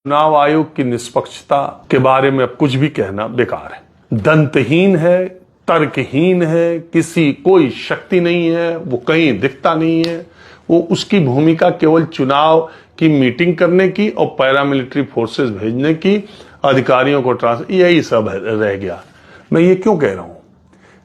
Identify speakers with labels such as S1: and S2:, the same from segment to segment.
S1: चुनाव आयोग की निष्पक्षता के बारे में अब कुछ भी कहना बेकार है। दंतहीन है, तर्कहीन है, कोई शक्ति नहीं है, वो कहीं दिखता नहीं है। वो उसकी भूमिका केवल चुनाव की मीटिंग करने की और पैरामिलिट्री फोर्सेस भेजने की, अधिकारियों को ट्रांसफर, यही सब रह गया। मैं ये क्यों कह रहा हूं?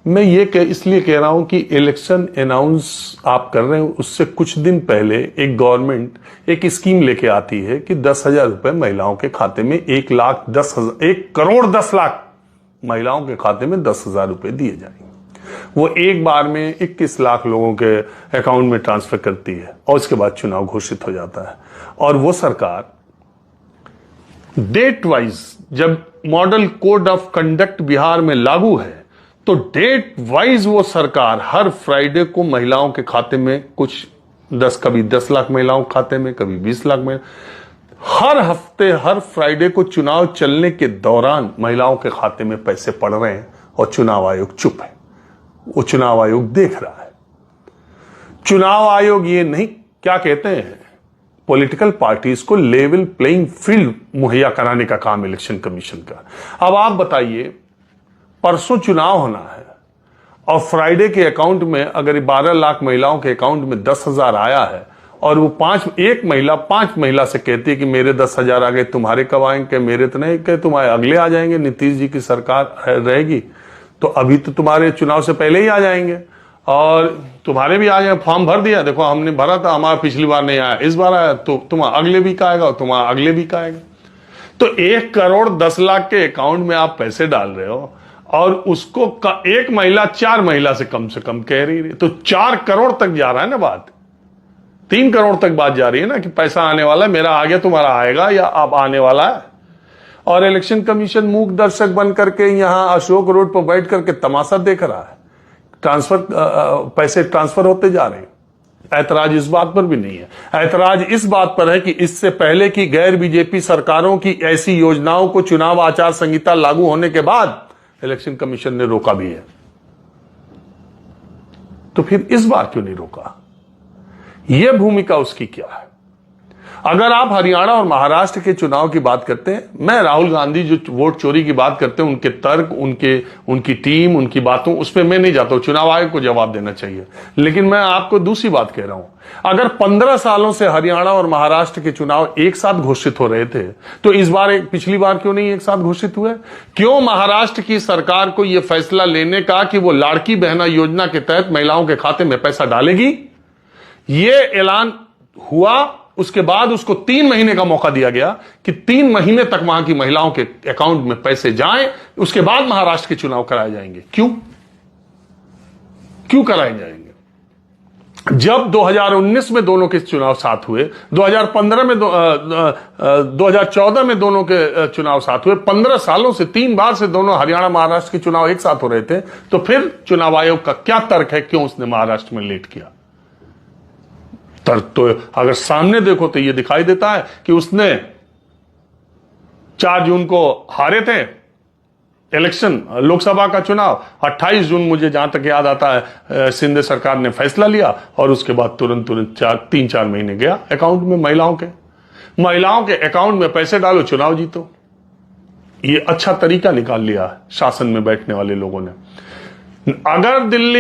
S1: मैं ये इसलिए कह रहा हूं कि इलेक्शन अनाउंस आप कर रहे हो, उससे कुछ दिन पहले एक गवर्नमेंट एक स्कीम लेके आती है कि 10,000 रुपए महिलाओं के खाते में 1,10,00,000 महिलाओं के खाते में 10,000 रुपए दिए जाएंगे। वो एक बार में 21 लाख लोगों के अकाउंट में ट्रांसफर करती है और उसके बाद चुनाव घोषित हो जाता है। और वो सरकार डेट वाइज, जब model code of conduct Bihar में लागू है, तो डेट वाइज वो सरकार हर फ्राइडे को महिलाओं के खाते में कभी 10 लाख महिलाओं के खाते में, कभी 20 लाख में, हर हफ्ते हर फ्राइडे को चुनाव चलने के दौरान महिलाओं के खाते में पैसे पड़ रहे हैं और चुनाव आयोग चुप है। वो चुनाव आयोग देख रहा है। चुनाव आयोग ये नहीं, क्या कहते हैं, पॉलिटिकल पार्टीज को लेवल प्लेइंग फील्ड मुहैया कराने का काम इलेक्शन कमीशन का। अब आप बताइए, परसों चुनाव होना है और फ्राइडे के अकाउंट में अगर 12 लाख महिलाओं के अकाउंट में 10,000 आया है और वो पांच महिला से कहती है कि मेरे 10,000 आ गए, तुम्हारे कब आएंगे? मेरे तो नहीं, कहे तुम्हारे अगले आ जाएंगे, नीतीश जी की सरकार रहेगी तो अभी तो तुम्हारे चुनाव से पहले ही आ जाएंगे और तुम्हारे भी आ जाएंगे। फॉर्म भर दिया, देखो हमने भरा था, हमारा पिछली बार नहीं आया, इस बार आया, तो तुम्हारा अगले वीक आएगा और तुम्हारा अगले वीक आएगा। तो 1,10,00,000 के अकाउंट में आप पैसे डाल रहे हो और उसको एक महिला 4 महिला से कम कह रही है, तो 4 करोड़ तक जा रहा है ना बात। 3 करोड़ तक बात जा रही है ना कि पैसा आने वाला है, मेरा आ गया, तुम्हारा आएगा या अब आने वाला है। और इलेक्शन कमीशन मूक दर्शक बन करके यहां अशोक रोड पर बैठ करके तमाशा देख रहा है। पैसे ट्रांसफर होते जा रहे हैं। ऐतराज इस बात पर भी नहीं है। ऐतराज इस बात पर है कि इससे पहले की गैर बीजेपी सरकारों की ऐसी योजनाओं को चुनाव आचार संहिता लागू होने के बाद इलेक्शन कमीशन ने रोका भी है। तो फिर इस बार क्यों नहीं रोका? यह भूमिका उसकी क्या है? अगर आप हरियाणा और महाराष्ट्र के चुनाव की बात करते हैं, मैं राहुल गांधी जो वोट चोरी की बात करते हैं, उनके तर्क, उनकी टीम, उनकी बातों, उस पर मैं नहीं जाता हूं, चुनाव आयोग को जवाब देना चाहिए। लेकिन मैं आपको दूसरी बात कह रहा हूं, अगर 15 सालों से हरियाणा और महाराष्ट्र के चुनाव एक साथ घोषित हो रहे थे, तो इस बार पिछली बार क्यों नहीं एक साथ घोषित हुए? क्यों महाराष्ट्र की सरकार को यह फैसला लेने का कि वो लाड़की बहना योजना के तहत महिलाओं के खाते में पैसा डालेगी? यह ऐलान हुआ, उसके बाद उसको 3 महीने का मौका दिया गया कि 3 महीने तक वहां की महिलाओं के अकाउंट में पैसे जाएं, उसके बाद महाराष्ट्र के चुनाव कराए जाएंगे। क्यों कराए जाएंगे? जब 2019 में दोनों के चुनाव साथ हुए, 2014 में दोनों के चुनाव साथ हुए, 15 सालों से 3 बार से दोनों हरियाणा महाराष्ट्र के चुनाव एक साथ हो रहे थे, तो फिर चुनाव आयोग का क्या तर्क है, क्यों उसने महाराष्ट्र में लेट किया? तर्क तो अगर सामने देखो तो यह दिखाई देता है कि उसने 4 जून को हारे थे इलेक्शन, लोकसभा का चुनाव। 28 जून मुझे जहां तक याद आता है, शिंदे सरकार ने फैसला लिया और उसके बाद तुरंत 3-4 महीने गया अकाउंट में महिलाओं के अकाउंट में पैसे डालो, चुनाव जीतो। ये अच्छा तरीका निकाल लिया शासन में बैठने वाले लोगों ने। अगर दिल्ली